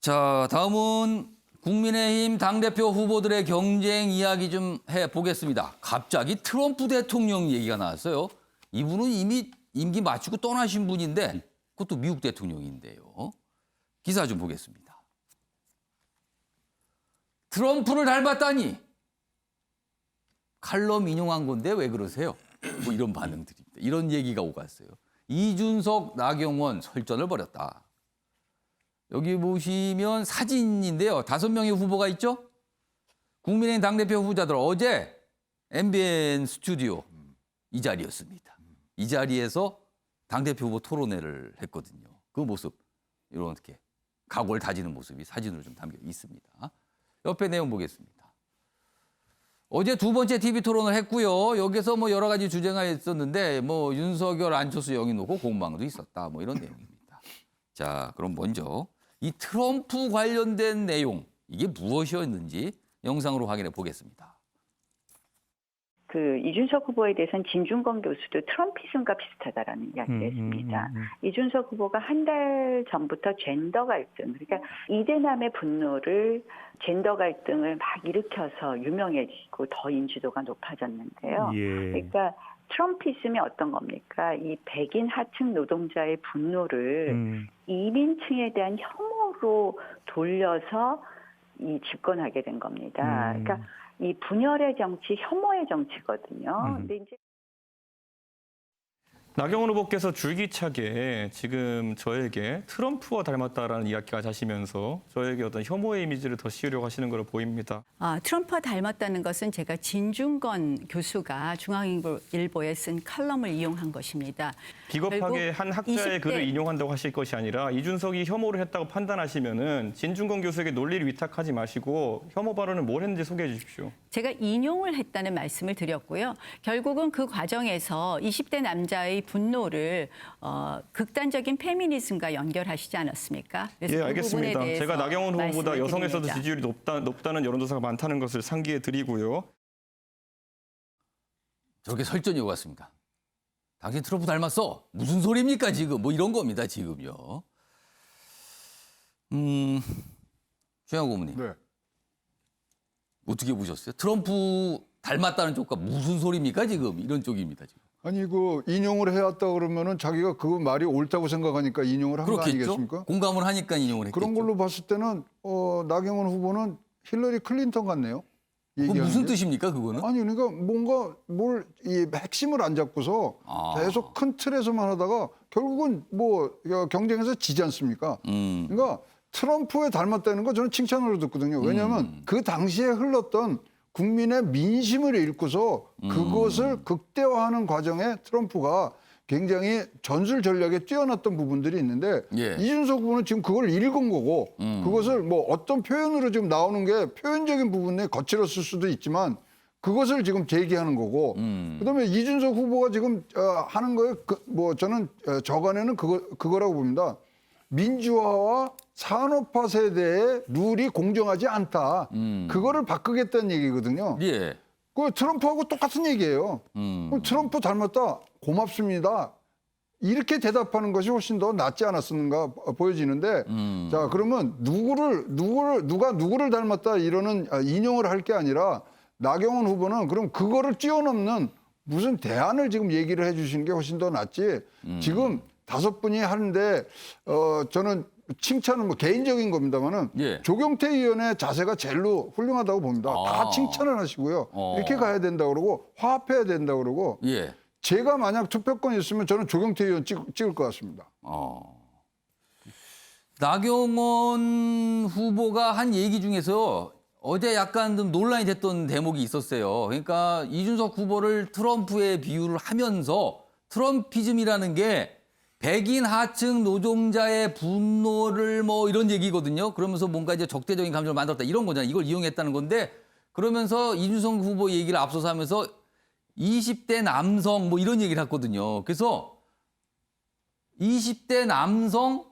자, 다음은 국민의힘 당대표 후보들의 경쟁 이야기 좀 해보겠습니다. 갑자기 트럼프 대통령 얘기가 나왔어요. 이분은 이미 임기 마치고 떠나신 분인데 그것도 미국 대통령인데요. 기사 좀 보겠습니다. 트럼프를 닮았다니. 칼럼 인용한 건데 왜 그러세요? 뭐 이런 반응들입니다. 이런 얘기가 오갔어요. 이준석, 나경원 설전을 벌였다. 여기 보시면 사진인데요. 5명의 후보가 있죠? 국민의힘 당대표 후보자들 어제 MBN 스튜디오 이 자리였습니다. 이 자리에서 당대표 후보 토론회를 했거든요. 그 모습, 이렇게 각오를 다지는 모습이 사진으로 좀 담겨 있습니다. 옆에 내용 보겠습니다. 어제 두 번째 TV 토론을 했고요. 여기서 뭐 여러 가지 주제가 있었는데 뭐 윤석열, 안철수 영입 놓고 공방도 있었다. 뭐 이런 내용입니다. 자, 그럼 먼저 이 트럼프 관련된 내용, 이게 무엇이었는지 영상으로 확인해 보겠습니다. 이준석 후보에 대해서는 진중권 교수도 트럼피즘과 비슷하다라는 이야기를 했습니다. 이준석 후보가 한 달 전부터 젠더 갈등, 그러니까 이대남의 분노를 젠더 갈등을 막 일으켜서 유명해지고 더 인지도가 높아졌는데요. 예. 그러니까 트럼피즘이 어떤 겁니까? 이 백인 하층 노동자의 분노를 이민층에 대한 혐오로 돌려서 집권하게 된 겁니다. 그러니까 이 분열의 정치, 혐오의 정치거든요. 근데 이제 나경원 후보께서 줄기차게 지금 저에게 트럼프와 닮았다라는 이야기가 자시면서 저에게 어떤 혐오의 이미지를 더 씌우려고 하시는 걸로 보입니다. 트럼프와 닮았다는 것은 제가 진중권 교수가 중앙일보에 쓴 칼럼을 이용한 것입니다. 비겁하게 한 학자의 20대 글을 인용한다고 하실 것이 아니라 이준석이 혐오를 했다고 판단하시면은 진중권 교수에게 논리를 위탁하지 마시고 혐오 발언을 뭘 했는지 소개해 주십시오. 제가 인용을 했다는 말씀을 드렸고요. 결국은 그 과정에서 20대 남자의 분노를 극단적인 페미니즘과 연결하시지 않았습니까? 그래서 예, 그 알겠습니다. 부분에 대해서 제가 나경원 후보보다 말씀을 여성에서도 드립니다. 지지율이 높다는 여론조사가 많다는 것을 상기해 드리고요. 저렇게 설전이 오갔습니다. 당신 트럼프 닮았어? 무슨 소리입니까 지금? 뭐 이런 겁니다 지금요. 최양 고문님. 네. 어떻게 보셨어요? 트럼프 닮았다는 쪽과 무슨 소리입니까 지금? 이런 쪽입니다 지금. 아니 인용을 해왔다 그러면은 자기가 그 말이 옳다고 생각하니까 인용을 한 거 그렇겠죠. 아니겠습니까? 공감을 하니까 인용을 했겠죠. 그런 걸로 봤을 때는 나경원 후보는 힐러리 클린턴 같네요. 그 얘기하는 무슨 게. 뜻입니까 그거는? 아니 그러니까 뭔가 이 핵심을 안 잡고서 계속 큰 틀에서만 하다가 결국은 뭐 경쟁에서 지지 않습니까? 그러니까 트럼프에 닮았다는 거 저는 칭찬으로 듣거든요. 왜냐하면 그 당시에 흘렀던 국민의 민심을 읽고서 그것을 극대화하는 과정에 트럼프가 굉장히 전술 전략에 뛰어났던 부분들이 있는데 예. 이준석 후보는 지금 그걸 읽은 거고 그것을 뭐 어떤 표현으로 지금 나오는 게 표현적인 부분에 거칠었을 수도 있지만 그것을 지금 제기하는 거고 그다음에 이준석 후보가 지금 하는 거에 뭐 저는 저간에는 그거라고 봅니다. 민주화와 산업화 세대의 룰이 공정하지 않다. 그거를 바꾸겠다는 얘기거든요. 예. 그 트럼프하고 똑같은 얘기예요. 그럼 트럼프 닮았다. 고맙습니다. 이렇게 대답하는 것이 훨씬 더 낫지 않았는가 보여지는데 자 그러면 누가 누구를 닮았다 이러는 인용을 할 게 아니라 나경원 후보는 그럼 그거를 뛰어넘는 무슨 대안을 지금 얘기를 해 주시는 게 훨씬 더 낫지 지금 5분이 하는데 저는 칭찬은 뭐 개인적인 겁니다만은 예. 조경태 의원의 자세가 제일로 훌륭하다고 봅니다. 다 칭찬을 하시고요. 이렇게 가야 된다 그러고 화합해야 된다 그러고 예. 제가 만약 투표권이 있으면 저는 조경태 의원 찍을 것 같습니다. 나경원 후보가 한 얘기 중에서 어제 약간 좀 논란이 됐던 대목이 있었어요. 그러니까 이준석 후보를 트럼프에 비유를 하면서 트럼피즘이라는 게 백인 하층 노동자의 분노를 뭐 이런 얘기거든요. 그러면서 뭔가 이제 적대적인 감정을 만들었다 이런 거잖아요. 이걸 이용했다는 건데 그러면서 이준석 후보 얘기를 앞서서 하면서 20대 남성 뭐 이런 얘기를 했거든요. 그래서 20대 남성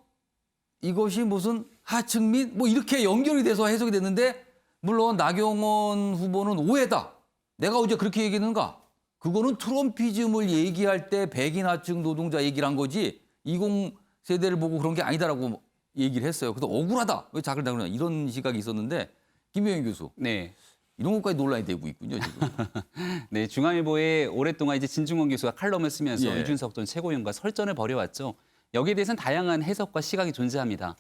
이것이 무슨 하층민 뭐 이렇게 연결이 돼서 해석이 됐는데 물론 나경원 후보는 오해다. 내가 어제 그렇게 얘기했는가? 그거는 트럼피즘을 얘기할 때 백인 하층 노동자 얘기를 한 거지 20세대를 보고 그런 게 아니다라고 얘기를 했어요. 그래서 억울하다. 왜 자기를 다루냐. 이런 시각이 있었는데 김효영 교수. 네. 이런 것까지 논란이 되고 있군요, 지금. 네, 중앙일보에 오랫동안 이제 진중권 교수가 칼럼을 쓰면서 예. 이준석 전 최고위원과 설전을 벌여왔죠. 여기에 대해서는 다양한 해석과 시각이 존재합니다.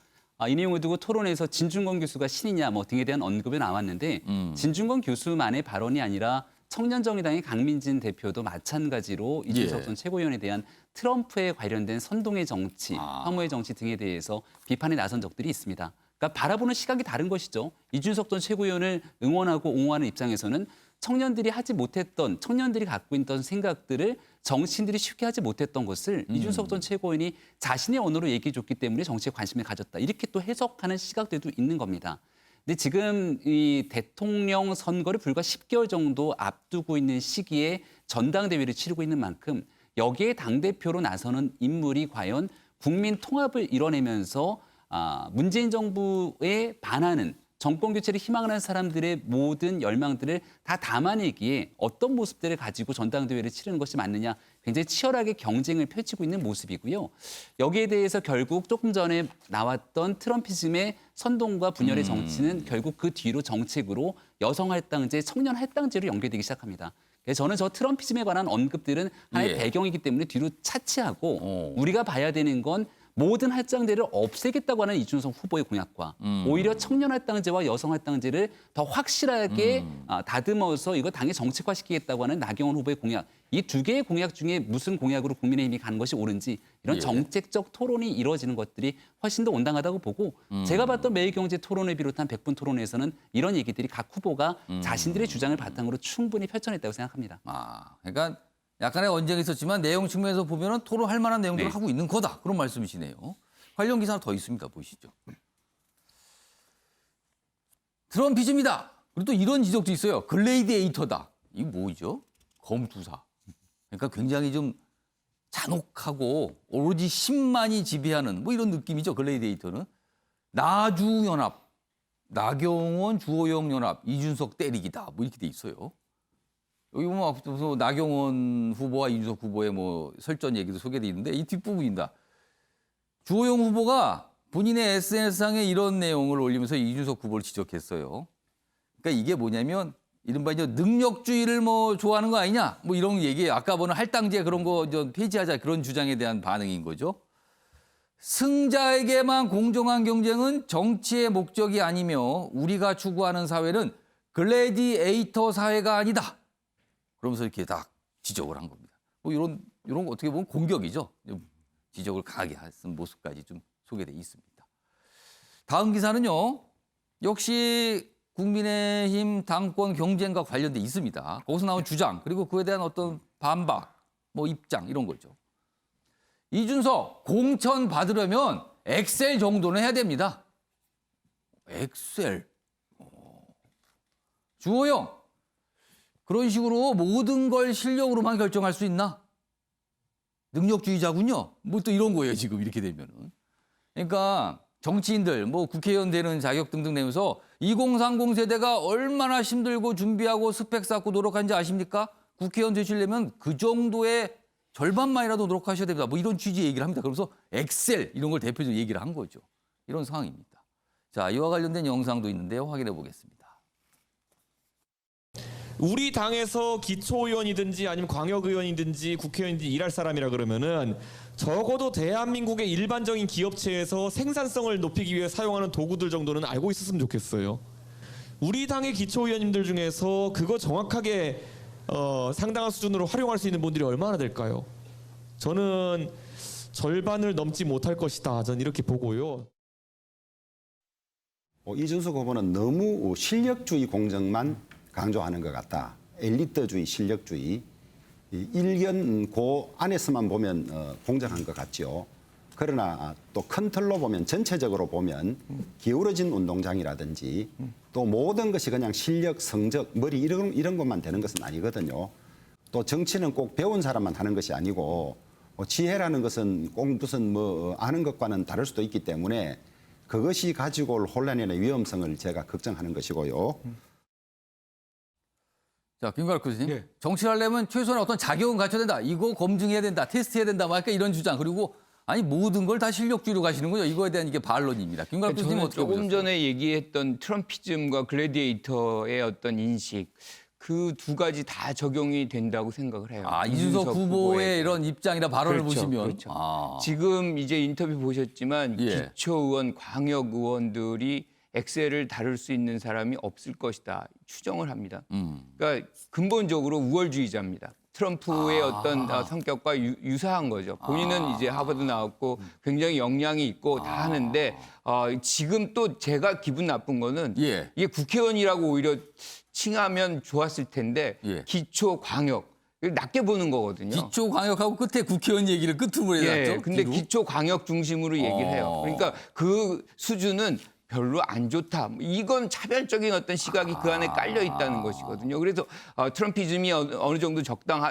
이 내용을 두고 토론에서 진중권 교수가 신이냐 뭐 등에 대한 언급이 나왔는데 진중권 교수만의 발언이 아니라 청년정의당의 강민진 대표도 마찬가지로 이준석 예. 전 최고위원에 대한 트럼프에 관련된 선동의 정치, 혐오의 정치 등에 대해서 비판에 나선 적들이 있습니다. 그러니까 바라보는 시각이 다른 것이죠. 이준석 전 최고위원을 응원하고 옹호하는 입장에서는 청년들이 하지 못했던, 청년들이 갖고 있던 생각들을 정치인들이 쉽게 하지 못했던 것을 이준석 전 최고위원이 자신의 언어로 얘기해 줬기 때문에 정치에 관심을 가졌다. 이렇게 또 해석하는 시각들도 있는 겁니다. 근데 지금 이 대통령 선거를 불과 10개월 정도 앞두고 있는 시기에 전당대회를 치르고 있는 만큼 여기에 당대표로 나서는 인물이 과연 국민 통합을 이뤄내면서 문재인 정부에 반하는 정권 교체를 희망하는 사람들의 모든 열망들을 다 담아내기에 어떤 모습들을 가지고 전당대회를 치르는 것이 맞느냐 굉장히 치열하게 경쟁을 펼치고 있는 모습이고요. 여기에 대해서 결국 조금 전에 나왔던 트럼피즘의 선동과 분열의 정치는 결국 그 뒤로 정책으로 여성 할당제, 청년 할당제로 연결되기 시작합니다. 그래서 저는 저 트럼피즘에 관한 언급들은 하나의 예. 배경이기 때문에 뒤로 차치하고 우리가 봐야 되는 건 모든 할당제를 없애겠다고 하는 이준석 후보의 공약과 오히려 청년 할당제와 여성 할당제를 더 확실하게 다듬어서 이거 당에 정책화시키겠다고 하는 나경원 후보의 공약. 이 두 개의 공약 중에 무슨 공약으로 국민의힘이 가는 것이 옳은지 이런 예. 정책적 토론이 이루어지는 것들이 훨씬 더 온당하다고 보고 제가 봤던 매일경제 토론을 비롯한 100분 토론에서는 이런 얘기들이 각 후보가 자신들의 주장을 바탕으로 충분히 펼쳐냈다고 생각합니다. 그러니까 약간의 언쟁이 있었지만 내용 측면에서 보면은 토론할 만한 내용들을 네. 하고 있는 거다. 그런 말씀이시네요. 관련 기사 하나 더 있습니다. 보시죠. 트럼피즘이다. 그리고 또 이런 지적도 있어요. 글레이디에이터다. 이거 뭐죠? 검투사. 그러니까 굉장히 좀 잔혹하고 오로지 힘만이 지배하는 뭐 이런 느낌이죠. 글레이디에이터는. 나주연합, 나경원, 주호영 연합, 이준석 때리기다. 뭐 이렇게 돼 있어요. 여기 보면 앞서서 나경원 후보와 이준석 후보의 뭐 설전 얘기도 소개돼 있는데 이 뒷부분입니다. 주호영 후보가 본인의 SNS상에 이런 내용을 올리면서 이준석 후보를 지적했어요. 그러니까 이게 뭐냐면 이른바 이제 능력주의를 뭐 좋아하는 거 아니냐 뭐 이런 얘기예요. 아까 보는 할당제 그런 거 좀 폐지하자 그런 주장에 대한 반응인 거죠. 승자에게만 공정한 경쟁은 정치의 목적이 아니며 우리가 추구하는 사회는 글래디에이터 사회가 아니다. 그러면서 이렇게 딱 지적을 한 겁니다. 뭐 이런 거 어떻게 보면 공격이죠. 지적을 강하게 하는 모습까지 좀 소개돼 있습니다. 다음 기사는요. 역시 국민의힘 당권 경쟁과 관련돼 있습니다. 거기서 나온 주장 그리고 그에 대한 어떤 반박, 뭐 입장 이런 거죠. 이준석 공천 받으려면 엑셀 정도는 해야 됩니다. 엑셀. 주호영. 그런 식으로 모든 걸 실력으로만 결정할 수 있나? 능력주의자군요. 뭐 또 이런 거예요, 지금 이렇게 되면은. 그러니까 정치인들, 뭐 국회의원 되는 자격 등등 내면서 2030 세대가 얼마나 힘들고 준비하고 스펙 쌓고 노력한지 아십니까? 국회의원 되시려면 그 정도의 절반만이라도 노력하셔야 됩니다. 뭐 이런 취지의 얘기를 합니다. 그러면서 엑셀 이런 걸 대표적으로 얘기를 한 거죠. 이런 상황입니다. 자, 이와 관련된 영상도 있는데요. 확인해 보겠습니다. 우리 당에서 기초의원이든지 아니면 광역의원이든지 국회의원이든지 일할 사람이라 그러면은 적어도 대한민국의 일반적인 기업체에서 생산성을 높이기 위해 사용하는 도구들 정도는 알고 있었으면 좋겠어요. 우리 당의 기초의원님들 중에서 그거 정확하게 상당한 수준으로 활용할 수 있는 분들이 얼마나 될까요? 저는 절반을 넘지 못할 것이다. 저는 이렇게 보고요. 이준석 후보는 너무 실력주의 공정만 강조하는 것 같다. 엘리트주의, 실력주의. 일견 그 안에서만 보면 공정한 것 같죠. 그러나 또 큰 틀로 보면 전체적으로 보면 기울어진 운동장이라든지 또 모든 것이 그냥 실력, 성적, 머리 이런 것만 되는 것은 아니거든요. 또 정치는 꼭 배운 사람만 하는 것이 아니고 지혜라는 것은 꼭 무슨 뭐 아는 것과는 다를 수도 있기 때문에 그것이 가지고 올 혼란이나 위험성을 제가 걱정하는 것이고요. 자, 김가락 교수님. 정치를 하려면 최소한 어떤 자격은 갖춰야 된다. 이거 검증해야 된다. 테스트해야 된다. 막 이런 주장. 그리고 아니 모든 걸 다 실력주의로 가시는 거죠. 이거에 대한 이게 반론입니다. 김광 교수님 저는 어떻게 조금 보셨어요? 전에 얘기했던 트럼피즘과 글래디에이터의 어떤 인식 그 두 가지 다 적용이 된다고 생각을 해요. 아, 이준석 후보의 이런 입장이나 발언을 그렇죠, 보시면 그렇죠. 아. 지금 이제 인터뷰 보셨지만 예. 기초의원, 광역의원들이 엑셀을 다룰 수 있는 사람이 없을 것이다 추정을 합니다. 그러니까 근본적으로 우월주의자입니다. 트럼프의 어떤 성격과 유사한 거죠. 본인은 이제 하버드 나왔고 굉장히 역량이 있고 다 하는데 지금 또 제가 기분 나쁜 거는 예. 이게 국회의원이라고 오히려 칭하면 좋았을 텐데 예. 기초 광역 낮게 보는 거거든요. 기초 광역하고 끝에 국회의원 얘기를 끝으로 해놨죠. 예, 근데 뒤로? 기초 광역 중심으로 얘기를 해요. 그러니까 그 수준은 별로 안 좋다. 이건 차별적인 어떤 시각이 그 안에 깔려 있다는 것이거든요. 그래서 트럼피즘이 어느 정도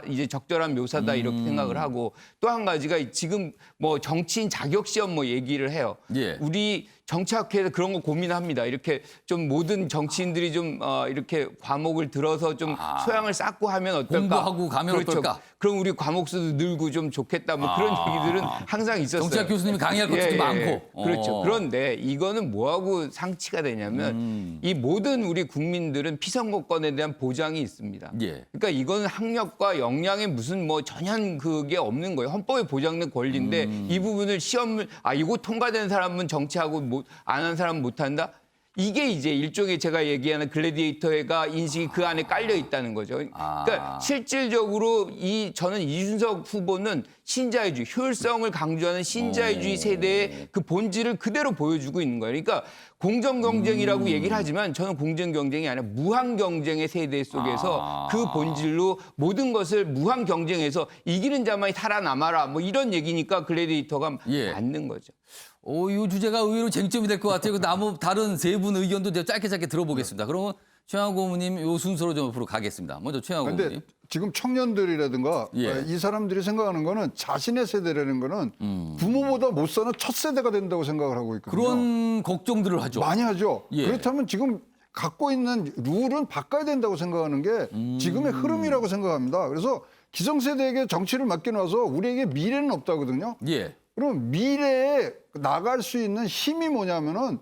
이제 적절한 묘사다 이렇게 생각을 하고 또 한 가지가 지금 뭐 정치인 자격 시험 뭐 얘기를 해요. 예. 우리 정치학회에서 그런 거 고민합니다. 이렇게 좀 모든 정치인들이 좀 이렇게 과목을 들어서 좀 소양을 쌓고 하면 어떨까? 공부하고 가면 어떨까? 그럼 우리 과목 수도 늘고 좀 좋겠다. 뭐 그런 얘기들은 항상 있었어요. 정치학 교수님이 강의할 것도 많고. 그렇죠. 그런데 이거는 뭐하고 상치가 되냐면 이 모든 우리 국민들은 피선거권에 대한 보장이 있습니다. 예. 그러니까 이거는 학력과 역량에 무슨 뭐 전혀 그게 없는 거예요. 헌법에 보장된 권리인데 이 부분을 시험을 이거 통과된 사람은 정치하고 안 한 사람은 못한다? 이게 이제 일종의 제가 얘기하는 글래디에이터가 인식이 그 안에 깔려 있다는 거죠. 그러니까 실질적으로 저는 이준석 후보는 신자유주의, 효율성을 강조하는 신자유주의 세대의 그 본질을 그대로 보여주고 있는 거예요. 그러니까 공정 경쟁이라고 얘기를 하지만 저는 공정 경쟁이 아니라 무한 경쟁의 세대 속에서 그 본질로 모든 것을 무한 경쟁에서 이기는 자만이 살아남아라. 뭐 이런 얘기니까 글래디에이터가 예. 맞는 거죠. 이 주제가 의외로 쟁점이 될 것 같아요. 그 다른 세 분 의견도 제가 짧게 들어보겠습니다. 그러면 최양호 고문님 요 순서로 좀 앞으로 가겠습니다. 먼저 최양호 근데 고문님. 지금 청년들이라든가 예. 이 사람들이 생각하는 거는 자신의 세대라는 거는 부모보다 못 사는 첫 세대가 된다고 생각을 하고 있거든요. 그런 걱정들을 하죠. 많이 하죠. 예. 그렇다면 지금 갖고 있는 룰은 바꿔야 된다고 생각하는 게 지금의 흐름이라고 생각합니다. 그래서 기성세대에게 정치를 맡겨놔서 우리에게 미래는 없다거든요. 예. 그럼 미래에 나갈 수 있는 힘이 뭐냐면은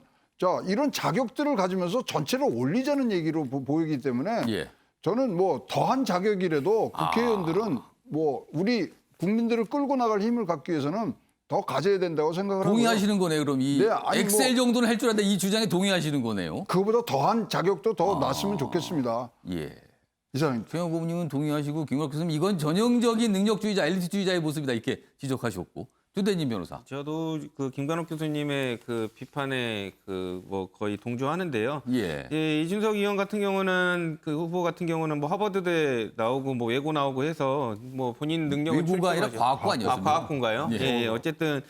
이런 자격들을 가지면서 전체를 올리자는 얘기로 보이기 때문에 예. 저는 뭐 더한 자격이라도 국회의원들은 뭐 우리 국민들을 끌고 나갈 힘을 갖기 위해서는 더 가져야 된다고 생각을 하고요. 동의하시는 거네요. 그럼 이 네, 아니, 엑셀 정도는 할 줄 아는데 이 주장에 동의하시는 거네요. 그거보다 더한 자격도 더 났으면 좋겠습니다. 예. 이상입니다. 최양호 고문님은 동의하시고 김광 교수님 이건 전형적인 능력주의자, 엘리트주의자의 모습이다 이렇게 지적하셨고 조대진 변호사. 저도 그 김관옥 교수님의 그 비판에 뭐 거의 동조하는데요. 예. 예, 이준석 의원 같은 경우는 그 후보 같은 경우는 뭐 하버드대 나오고 뭐 외고 나오고 해서 뭐 본인 능력을 외고가 아니라 출중하죠. 과학고 아니었습니까? 과학고인가요? 예. 예, 어쨌든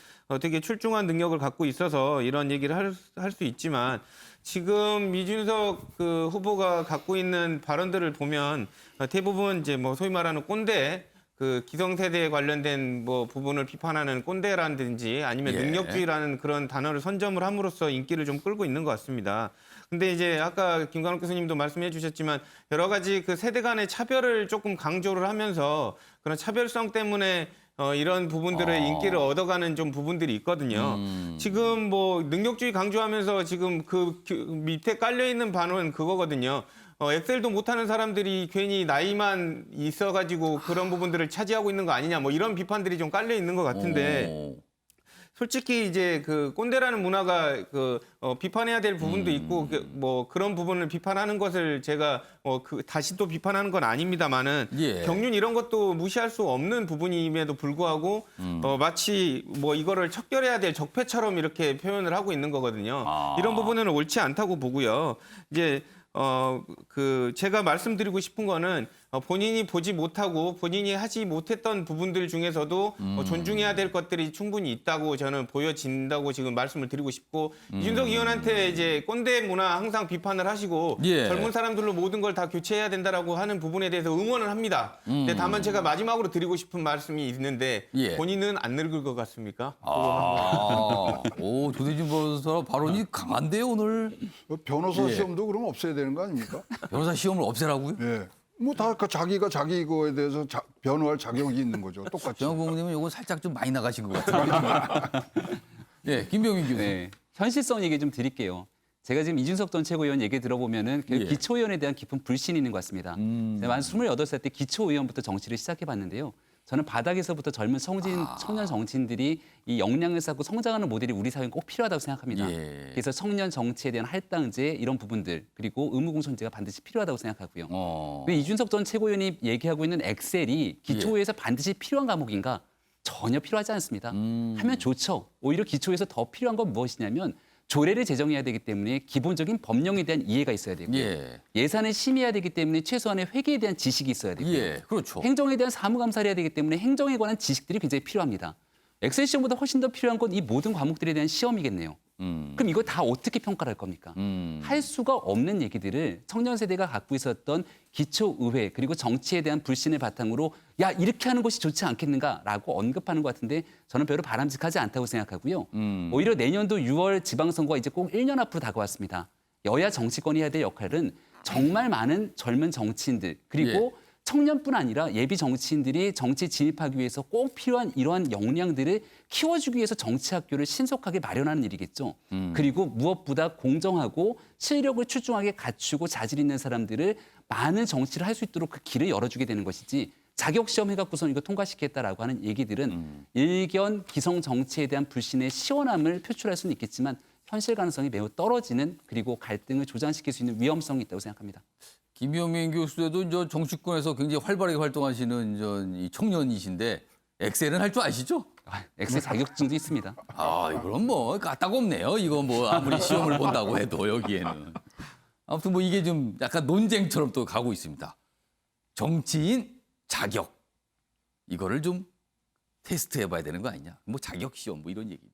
되게 출중한 능력을 갖고 있어서 이런 얘기를 할 수 있지만 지금 이준석 그 후보가 갖고 있는 발언들을 보면 대부분 이제 뭐 소위 말하는 꼰대 그 기성세대에 관련된 뭐 부분을 비판하는 꼰대라든지 아니면 예. 능력주의라는 그런 단어를 선점을 함으로써 인기를 좀 끌고 있는 것 같습니다. 근데 이제 아까 김광욱 교수님도 말씀해 주셨지만 여러 가지 그 세대 간의 차별을 조금 강조를 하면서 그런 차별성 때문에 이런 부분들의 인기를 얻어가는 좀 부분들이 있거든요. 지금 뭐 능력주의 강조하면서 지금 그 밑에 깔려 있는 반은 그거거든요. 엑셀도 못하는 사람들이 괜히 나이만 있어가지고 그런 부분들을 차지하고 있는 거 아니냐, 뭐 이런 비판들이 좀 깔려 있는 것 같은데. 솔직히 이제 그 꼰대라는 문화가 비판해야 될 부분도 있고 뭐 그런 부분을 비판하는 것을 제가 다시 또 비판하는 건 아닙니다만은 예. 경륜 이런 것도 무시할 수 없는 부분임에도 불구하고 마치 뭐 이거를 척결해야 될 적폐처럼 이렇게 표현을 하고 있는 거거든요. 이런 부분은 옳지 않다고 보고요. 이제 제가 말씀드리고 싶은 거는 본인이 보지 못하고 본인이 하지 못했던 부분들 중에서도 존중해야 될 것들이 충분히 있다고 저는 보여진다고 지금 말씀을 드리고 싶고 이준석 의원한테 이제 꼰대 문화 항상 비판을 하시고 예. 젊은 사람들로 모든 걸 다 교체해야 된다라고 하는 부분에 대해서 응원을 합니다. 근데 다만 제가 마지막으로 드리고 싶은 말씀이 있는데 예. 본인은 안 늙을 것 같습니까? 오, 조대진 변호사 발언이 강한데요, 오늘. 변호사 예. 시험도 그럼 없애야 되는 거 아닙니까? 변호사 시험을 없애라고요? 예. 뭐 다 자기가 자기 거에 대해서 변호할 자격이 있는 거죠. 똑같이. 정국님은 요거 살짝 좀 많이 나가신 것 같아요. 예, 김병민 교수. 네, 현실성 얘기 좀 드릴게요. 제가 지금 이준석 전 최고위원 얘기 들어보면은 그 예. 기초의원에 대한 깊은 불신이 있는 것 같습니다. 제가 한 28살 때 기초의원부터 정치를 시작해봤는데요. 저는 바닥에서부터 젊은 청년 정치인들이 이 역량을 쌓고 성장하는 모델이 우리 사회에 꼭 필요하다고 생각합니다. 예. 그래서 청년 정치에 대한 할당제 이런 부분들 그리고 의무공천제가 반드시 필요하다고 생각하고요. 근데 이준석 전 최고위원이 얘기하고 있는 엑셀이 기초의회에서 반드시 필요한 과목인가? 전혀 필요하지 않습니다. 하면 좋죠. 오히려 기초에서 더 필요한 건 무엇이냐면 조례를 제정해야 되기 때문에 기본적인 법령에 대한 이해가 있어야 되고요. 예. 예산을 심의해야 되기 때문에 최소한의 회계에 대한 지식이 있어야 되고요. 예, 그렇죠. 행정에 대한 사무감사를 해야 되기 때문에 행정에 관한 지식들이 굉장히 필요합니다. 엑셀 시험보다 훨씬 더 필요한 건 이 모든 과목들에 대한 시험이겠네요. 그럼 이거 다 어떻게 평가를 할 겁니까? 할 수가 없는 얘기들을 청년 세대가 갖고 있었던 기초의회 그리고 정치에 대한 불신을 바탕으로 야 이렇게 하는 것이 좋지 않겠는가라고 언급하는 것 같은데 저는 별로 바람직하지 않다고 생각하고요. 오히려 내년도 6월 지방선거가 이제 꼭 1년 앞으로 다가왔습니다. 여야 정치권이 해야 될 역할은 정말 많은 젊은 정치인들 그리고 청년뿐 아니라 예비 정치인들이 정치에 진입하기 위해서 꼭 필요한 이러한 역량들을 키워주기 위해서 정치학교를 신속하게 마련하는 일이겠죠. 그리고 무엇보다 공정하고 실력을 출중하게 갖추고 자질 있는 사람들을 많은 정치를 할 수 있도록 그 길을 열어주게 되는 것이지 자격시험 해갖고선 이거 통과시켰다라고 하는 얘기들은 일견 기성 정치에 대한 불신의 시원함을 표출할 수는 있겠지만 현실 가능성이 매우 떨어지는 그리고 갈등을 조장시킬 수 있는 위험성이 있다고 생각합니다. 김병민 교수도 저 정치권에서 굉장히 활발하게 활동하시는 이 청년이신데 엑셀은 할 줄 아시죠? 엑셀 자격증도 있습니다. 아, 그럼 뭐 까딱없네요. 이거 뭐 아무리 시험을 본다고 해도 여기에는. 아무튼 뭐 이게 좀 약간 논쟁처럼 또 가고 있습니다. 정치인 자격 이거를 좀 테스트해봐야 되는 거 아니냐? 뭐 자격 시험 뭐 이런 얘기.